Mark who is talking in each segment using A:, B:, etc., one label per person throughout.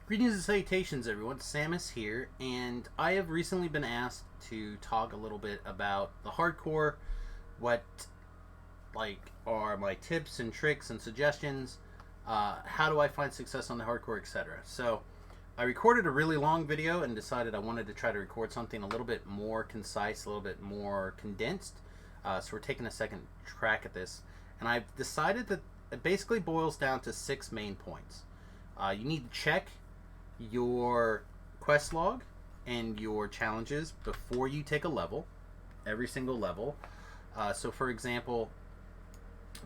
A: Greetings and salutations, everyone. Samus here, and I have recently been asked to talk a little bit about the hardcore, what are my tips and tricks and suggestions, how do I find success on the hardcore, etc. So I recorded a really long video and decided I wanted to try to record something a little bit more concise, a little bit more condensed. So we're taking a second track at this, and I've decided that it basically boils down to 6 main points. You need to check your quest log and your challenges before you take a level, every single level. So for example,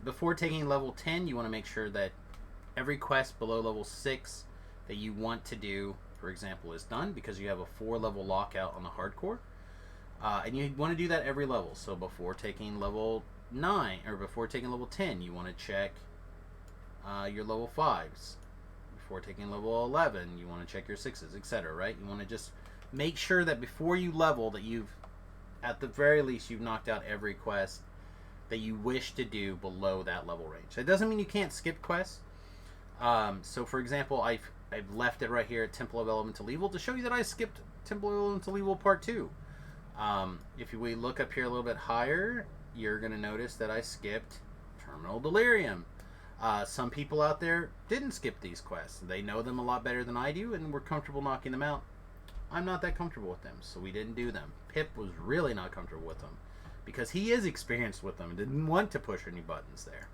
A: before taking level 10, you want to make sure that every quest below level 6 that you want to do, for example, is done, because you have a 4-level lockout on the hardcore. And you want to do that every level. So before taking level 9, or before taking level 10, you want to check your level 5s. Before taking level 11, you want to check your 6s, etc. Right? You want to just make sure that before you level, that you've, at the very least, you've knocked out every quest that you wish to do below that level range. It doesn't mean you can't skip quests. So for example, I've left it right here at Temple of Elemental Evil to show you that I skipped Temple of Elemental Evil Part 2. If we look up here a little bit higher, you're going to notice that I skipped Terminal Delirium. Some people out there didn't skip these quests. They know them a lot better than I do and were comfortable knocking them out. I'm not that comfortable with them, so we didn't do them. Pip was really not comfortable with them because he is experienced with them and didn't want to push any buttons there.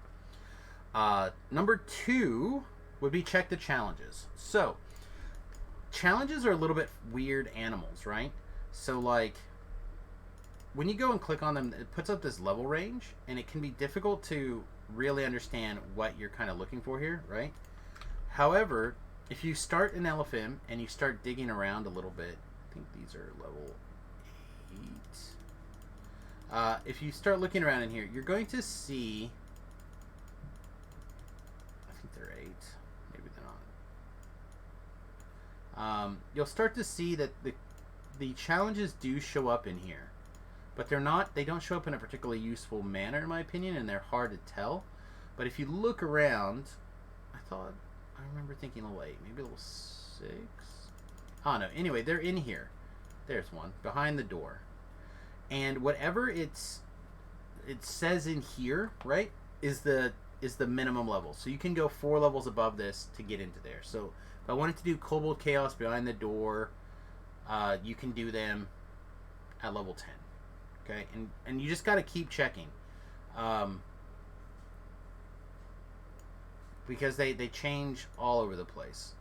A: Number 2 would be check the challenges. So, challenges are a little bit weird animals, right? So, like, when you go and click on them, it puts up this level range, and it can be difficult to really understand what you're kind of looking for here, right? However, if you start in LFM and you start digging around a little bit, I think these are level 8. If you start looking around in here, you're going to see, I think they're 8, maybe they're not. You'll start to see that the challenges do show up in here. But they don't show up in a particularly useful manner, in my opinion, and they're hard to tell. But if you look around, I remember thinking level 8, maybe level 6? Oh, no. Anyway, they're in here. There's one, behind the door. And whatever it says in here, right, is the minimum level. So you can go 4 levels above this to get into there. So if I wanted to do Kobold Chaos behind the door, you can do them at level 10. Okay, and you just got to keep checking, because they change all over the place.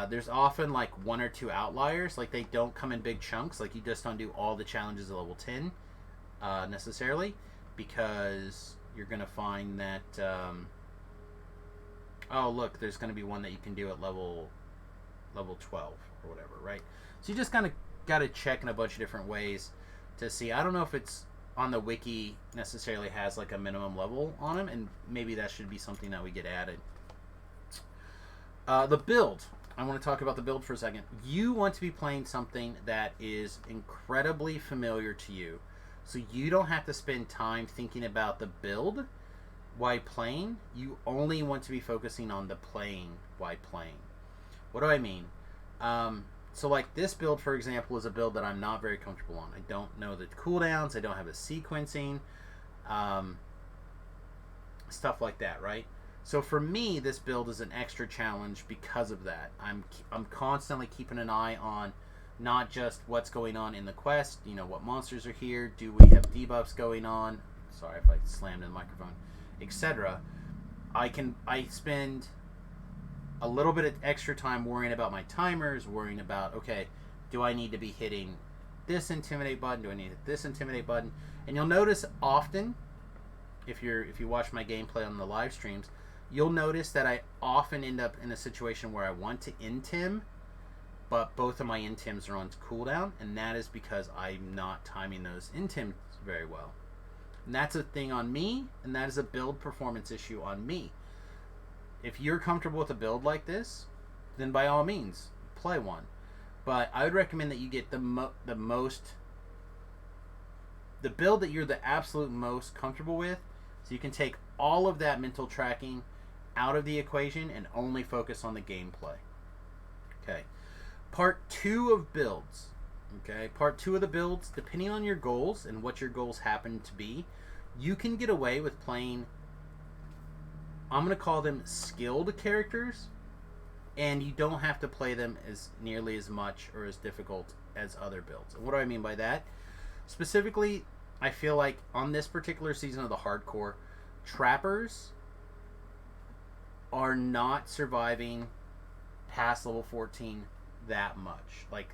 A: There's often like 1 or 2 outliers, like they don't come in big chunks, like you just don't do all the challenges at level 10 necessarily, because you're going to find that, oh look, there's going to be one that you can do at level 12 or whatever, right? So you just kind of got to check in a bunch of different ways to see. I don't know if it's on the wiki necessarily has like a minimum level on them, and maybe that should be something that we get added. The build. I want to talk about the build for a second. You want to be playing something that is incredibly familiar to you, so you don't have to spend time thinking about the build while playing. You only want to be focusing on the playing while playing. What do I mean? So like this build, for example, is a build that I'm not very comfortable on. I don't know the cooldowns. I don't have a sequencing. Stuff like that, right? So for me, this build is an extra challenge because of that. I'm constantly keeping an eye on not just what's going on in the quest, you know, what monsters are here, do we have debuffs going on, sorry if I slammed in the microphone, etc. I spend a little bit of extra time worrying about my timers, worrying about, okay, do I need to be hitting this intimidate button? Do I need to hit this intimidate button? And you'll notice often, if you watch my gameplay on the live streams, you'll notice that I often end up in a situation where I want to intim, but both of my intims are on cooldown, and that is because I'm not timing those intims very well. And that's a thing on me, and that is a build performance issue on me. If you're comfortable with a build like this, then by all means, play one. But I would recommend that you get the build that you're the absolute most comfortable with, so you can take all of that mental tracking out of the equation and only focus on the gameplay. Okay. Part 2 of builds. Okay, part 2 of the builds, depending on your goals and what your goals happen to be, you can get away with playing, I'm going to call them skilled characters, and you don't have to play them as nearly as much or as difficult as other builds. And what do I mean by that? Specifically, I feel like on this particular season of the hardcore, trappers are not surviving past level 14 that much. Like,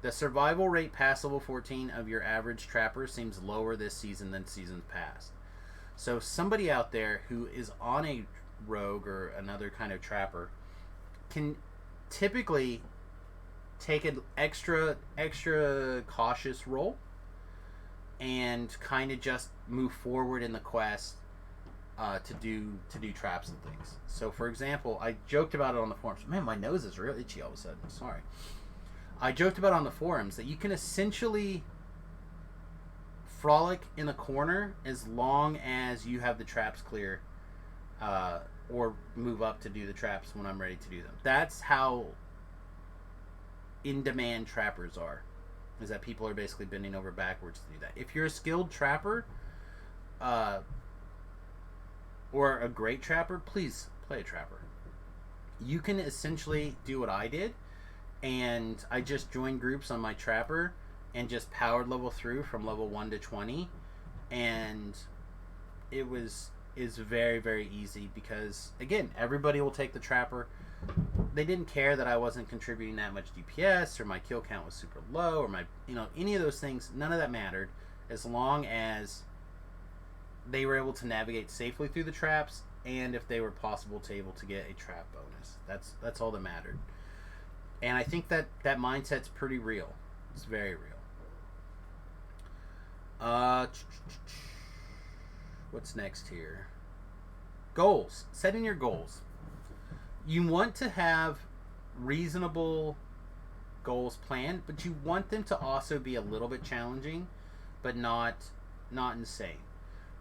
A: the survival rate past level 14 of your average trapper seems lower this season than seasons past. So somebody out there who is on a rogue or another kind of trapper can typically take an extra cautious roll and kind of just move forward in the quest to do traps and things. So, for example, I joked about it on the forums. Man, my nose is real itchy all of a sudden. Sorry. I joked about on the forums that you can essentially frolic in the corner as long as you have the traps clear, or move up to do the traps when I'm ready to do them. That's how in demand trappers are, is that people are basically bending over backwards to do that. If you're a skilled trapper, or a great trapper, please play a trapper. You can essentially do what I did, and I just joined groups on my trapper and just powered level through from level 1 to 20, and is very, very easy because, again, everybody will take the trapper. They didn't care that I wasn't contributing that much DPS or my kill count was super low or my, any of those things. None of that mattered as long as they were able to navigate safely through the traps, and if they were able to get a trap bonus. That's all that mattered. And I think that mindset's pretty real. It's very real. What's next here? Goals. Setting your goals. You want to have reasonable goals planned, but you want them to also be a little bit challenging, but not insane.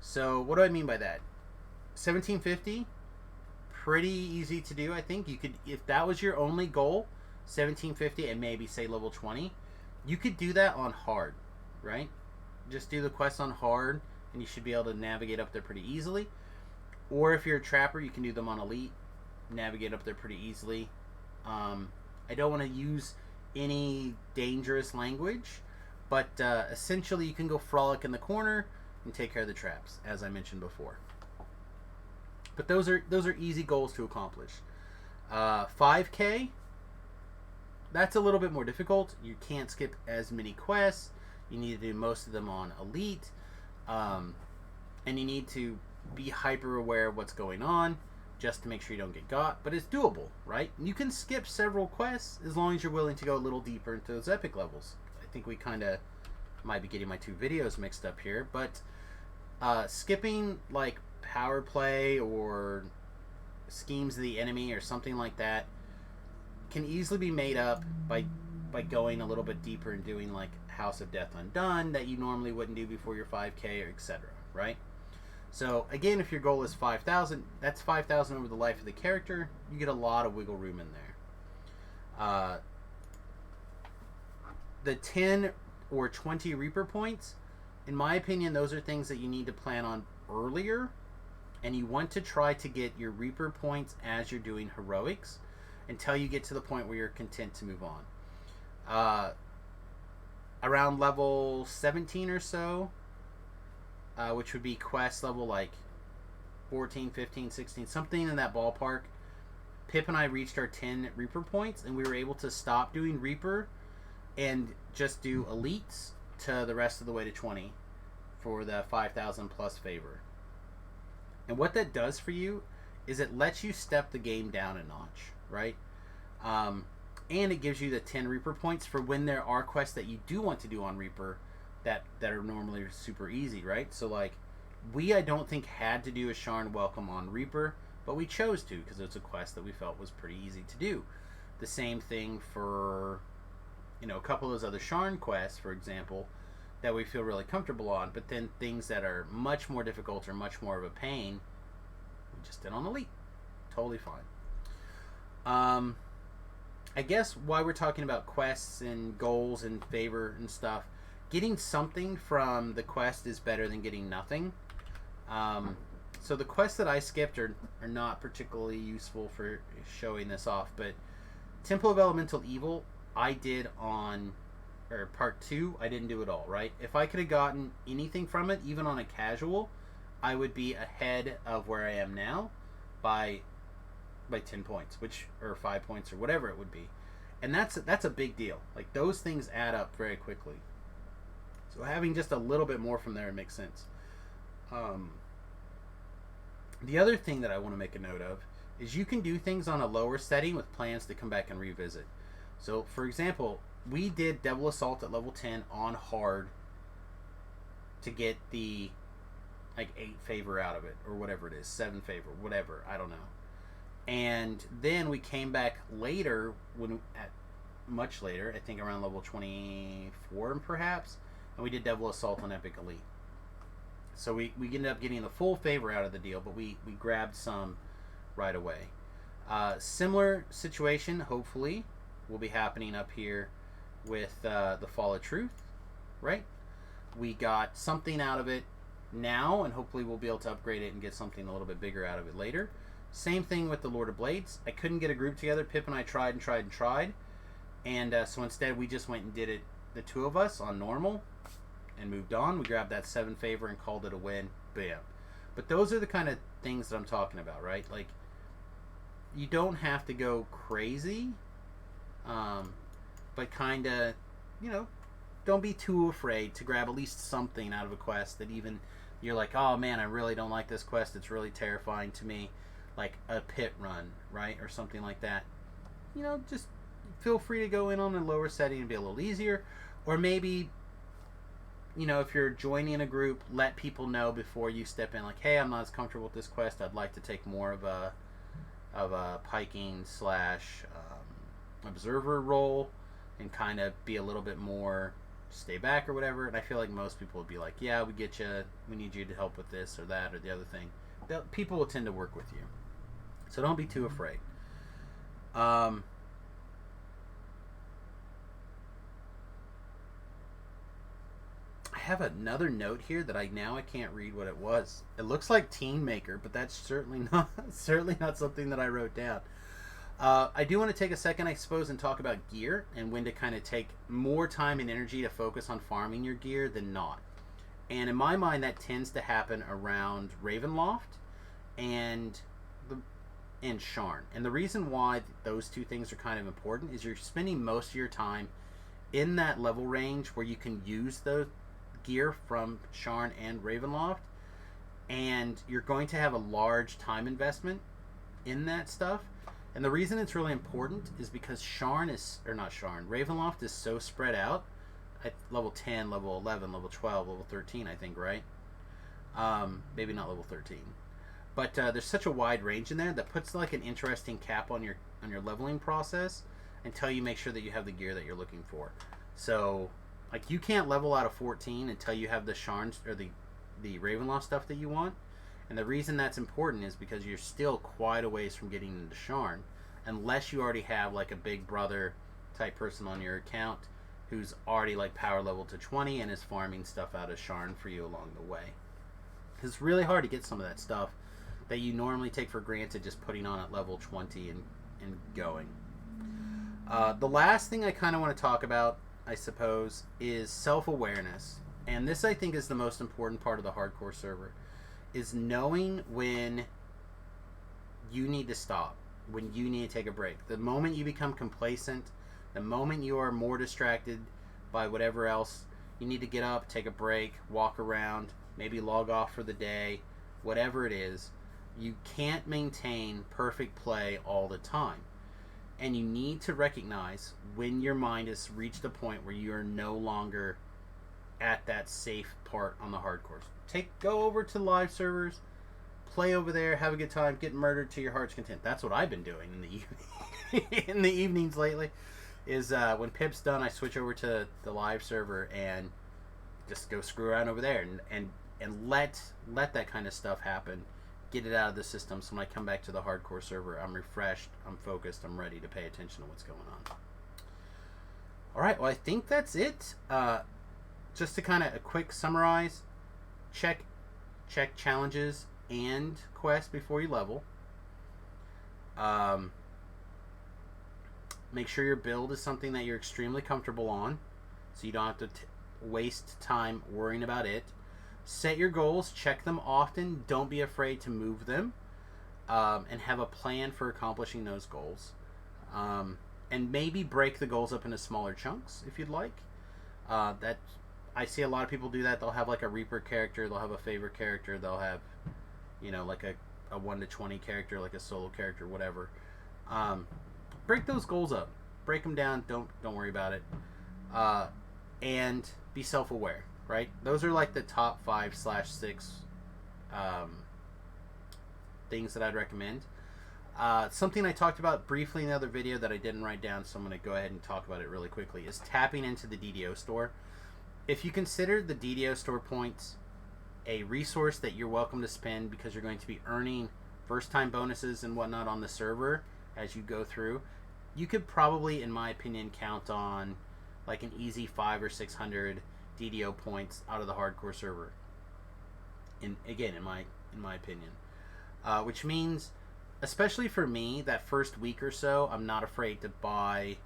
A: So what do I mean by that? 1750, pretty easy to do. I think you could, if that was your only goal, 1750 and maybe say level 20, you could do that on hard, right? Just do the quest on hard and you should be able to navigate up there pretty easily. Or if you're a trapper, you can do them on elite, navigate up there pretty easily. I don't want to use any dangerous language, but essentially you can go frolic in the corner and take care of the traps, as I mentioned before. But those are easy goals to accomplish. 5K, that's a little bit more difficult. You can't skip as many quests. You need to do most of them on elite, and you need to be hyper aware of what's going on just to make sure you don't get got. But it's doable, right? You can skip several quests as long as you're willing to go a little deeper into those epic levels. I think we kind of might be getting my two videos mixed up here, but skipping like power play or schemes of the enemy or something like that can easily be made up by going a little bit deeper and doing like House of Death Undone that you normally wouldn't do before your 5K or etc., right? So again, if your goal is 5,000, that's 5,000 over the life of the character. You get a lot of wiggle room in there. The 10 or 20 Reaper points, in my opinion, those are things that you need to plan on earlier, and you want to try to get your Reaper points as you're doing heroics until you get to the point where you're content to move on. Around level 17 or so, which would be quest level like 14, 15, 16, something in that ballpark, Pip and I reached our 10 Reaper points, and we were able to stop doing Reaper and just do elites to the rest of the way to 20 for the 5,000 plus favor. And what that does for you is it lets you step the game down a notch, right? And it gives you the 10 Reaper points for when there are quests that you do want to do on Reaper that are normally super easy, right? So like, I don't think had to do a Sharn Welcome on Reaper, but we chose to because it's a quest that we felt was pretty easy to do. The same thing for, a couple of those other Sharn quests, for example, that we feel really comfortable on, but then things that are much more difficult or much more of a pain, we just did on elite. Totally fine. I guess why we're talking about quests and goals and favor and stuff, getting something from the quest is better than getting nothing. So the quests that I skipped are not particularly useful for showing this off, but Temple of Elemental Evil I did on, or part 2 I didn't do at all, right? If I could have gotten anything from it, even on a casual, I would be ahead of where I am now by 10 points, which, or 5 points, or whatever it would be. And that's a big deal. Like, those things add up very quickly. So having just a little bit more from there makes sense. The other thing that I want to make a note of is you can do things on a lower setting with plans to come back and revisit. So, for example, we did Devil Assault at level 10 on hard to get the, like, 8 favor out of it, or whatever it is, 7 favor, whatever, I don't know. And then we came back later, much later, I think around level 24 perhaps, and we did Devil Assault on Epic Elite. So we ended up getting the full favor out of the deal, but we grabbed some right away. Similar situation, hopefully, will be happening up here with the Fall of Truth, right? We got something out of it now, and hopefully we'll be able to upgrade it and get something a little bit bigger out of it later. Same thing with the Lord of Blades. I couldn't get a group together. Pip and I tried, and so instead we just went and did it, the two of us, on normal, and moved on. We grabbed that 7 favor and called it a win. Bam. But those are the kind of things that I'm talking about, right? Like, you don't have to go crazy, but kind of, don't be too afraid to grab at least something out of a quest that even you're like, oh man, I really don't like this quest, it's really terrifying to me, like a pit run, right, or something like that. Just feel free to go in on a lower setting and be a little easier. Or maybe, if you're joining a group, let people know before you step in, like, hey, I'm not as comfortable with this quest, I'd like to take more of a piking / observer role and kind of be a little bit more stay back or whatever. And I feel like most people would be like, yeah, we get you, we need you to help with this or that or the other thing. People will tend to work with you, so don't be too afraid. I have another note here that I can't read what it was. It looks like Team Maker, but that's certainly not something that I wrote down. I do want to take a second, I suppose, and talk about gear and when to kind of take more time and energy to focus on farming your gear than not. And in my mind, that tends to happen around Ravenloft and Sharn. And the reason why those two things are kind of important is you're spending most of your time in that level range where you can use the gear from Sharn and Ravenloft, and you're going to have a large time investment in that stuff. And the reason it's really important is because Ravenloft is so spread out at level 10, level 11, level 12, level 13, I think, right? Maybe not level 13. But there's such a wide range in there that puts like an interesting cap on your leveling process until you make sure that you have the gear that you're looking for. So, like, you can't level out of 14 until you have the Sharn or the Ravenloft stuff that you want. And the reason that's important is because you're still quite a ways from getting into Sharn, unless you already have like a big brother type person on your account who's already like power level to 20 and is farming stuff out of Sharn for you along the way. It's really hard to get some of that stuff that you normally take for granted just putting on at level 20 and going. The last thing I kind of want to talk about, I suppose, is self-awareness. And this, I think, is the most important part of the hardcore server, is knowing when you need to stop, when you need to take a break. The moment you become complacent, the moment you are more distracted by whatever else, you need to get up, take a break, walk around, maybe log off for the day, whatever it is. You can't maintain perfect play all the time. And you need to recognize when your mind has reached a point where you are no longer at that safe part on the hardcore. Go over to live servers, play over there, have a good time, get murdered to your heart's content. That's what I've been doing in the evening, in the evenings lately. Is when Pip's done, I switch over to the live server and just go screw around over there and let that kind of stuff happen get it out of the system, so when I come back to the hardcore server, I'm refreshed, I'm focused, I'm ready to pay attention to what's going on. Alright, well I think that's it. Just to kind of a quick summarize, check challenges and quests before you level. Make sure your build is something that you're extremely comfortable on, so you don't have to waste time worrying about it. Set your goals, check them often, don't be afraid to move them, and have a plan for accomplishing those goals. And maybe break the goals up into smaller chunks if you'd like. That I see a lot of people do that. They'll have like a Reaper character, they'll have a favorite character, they'll have, you know, like a 1 to 20 character, like a solo character, whatever. Break those goals up, break them down. Don't worry about it, and be self-aware. Right, those are like the top 5/6 things that I'd recommend. Something I talked about briefly in the other video that I didn't write down, so I'm going to go ahead and talk about it really quickly, is tapping into the DDO store. If you consider the DDO store points a resource that you're welcome to spend because you're going to be earning first-time bonuses and whatnot on the server as you go through, you could probably, in my opinion, count on like an easy 500 or 600 DDO points out of the hardcore server. In my opinion, which means, especially for me, that first week or so, I'm not afraid to buy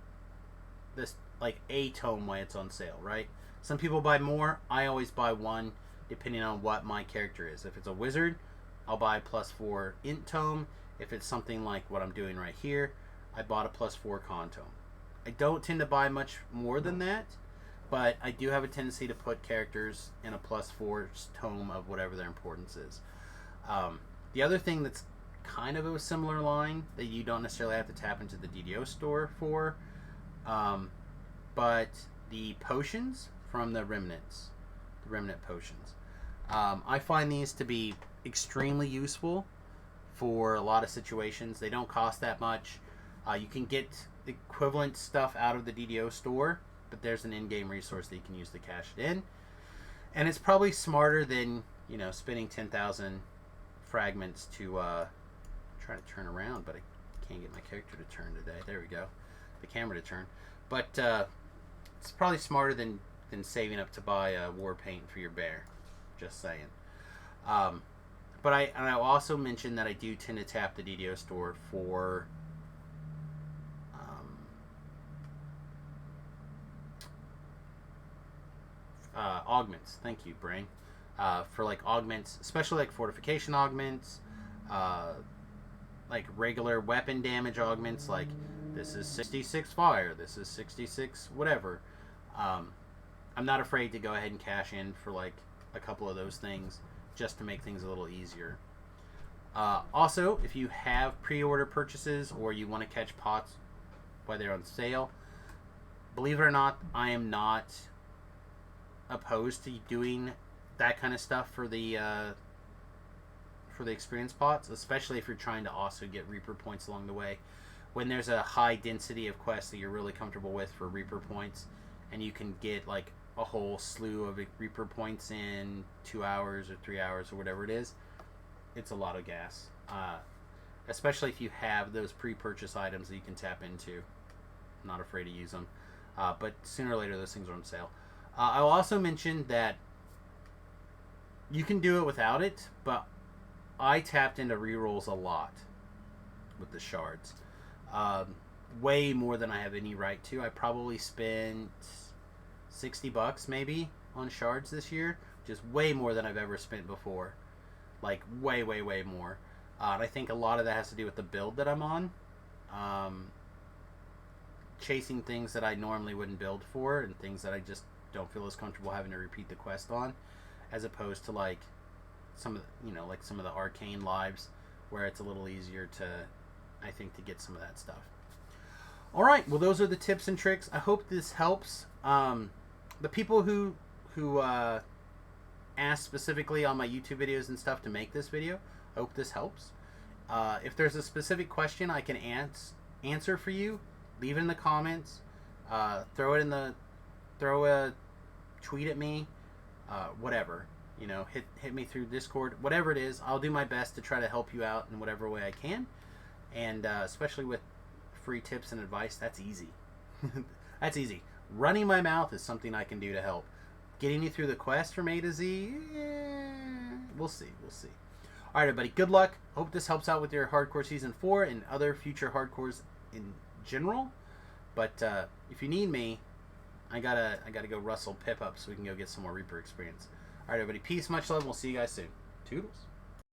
A: this like a tome when it's on sale. Right? Some people buy more. I always buy one, depending on what my character is. If it's a wizard, I'll buy +4 int tome. If it's something like what I'm doing right here, I bought a +4 con tome. I don't tend to buy much more than that, but I do have a tendency to put characters in a +4 tome of whatever their importance is. The other thing that's kind of a similar line that you don't necessarily have to tap into the DDO store for, but the potions from the Remnants, the Remnant potions. I find these to be extremely useful for a lot of situations. They don't cost that much. You can get equivalent stuff out of the DDO store, but there's an in-game resource that you can use to cash it in. And it's probably smarter than, you know, spending 10,000 fragments to try to turn around, but I can't get my character to turn today. There we go. The camera to turn. But it's probably smarter than saving up to buy war paint for your bear. Just saying. But I'll also mention that I do tend to tap the DDO store for augments. Thank you, brain. For like augments, especially like fortification augments, like regular weapon damage augments, like this is 66 fire, this is 66 whatever. I'm not afraid to go ahead and cash in for like a couple of those things just to make things a little easier. Also, if you have pre-order purchases or you want to catch pots while they're on sale, believe it or not, I am not opposed to doing that kind of stuff for the experience pots, especially if you're trying to also get Reaper points along the way. When there's a high density of quests that you're really comfortable with for Reaper points, and you can get like a whole slew of Reaper points in 2 hours or 3 hours or whatever it is, it's a lot of gas. Especially if you have those pre-purchase items that you can tap into. I'm not afraid to use them. But sooner or later those things are on sale. I'll also mention that you can do it without it, but I tapped into rerolls a lot with the shards. Way more than I have any right to. I probably spent $60 maybe on shards this year, which is way more than I've ever spent before. Like way more. And I think a lot of that has to do with the build that I'm on. Chasing things that I normally wouldn't build for, and things that I just don't feel as comfortable having to repeat the quest on, as opposed to like some of the, like some of the arcane lives where it's a little easier to, I think, to get some of that stuff. All right, well, those are the tips and tricks. I hope this helps. The people who asked specifically on my YouTube videos and stuff to make this video, I hope this helps. If there's a specific question I can answer for you, leave it in the comments. Throw a tweet at me, whatever. you know, hit me through Discord, whatever it is. I'll do my best to try to help you out in whatever way I can, and especially with free tips and advice, that's easy. That's easy. Running my mouth is something I can do to help. Getting you through the quest from A to Z, we'll see. All right, everybody. Good luck. Hope this helps out with your hardcore season 4 and other future hardcores in general. But if you need me, I gotta go rustle Pip up so we can go get some more Reaper experience. All right, everybody. Peace, much love. We'll see you guys soon. Toodles.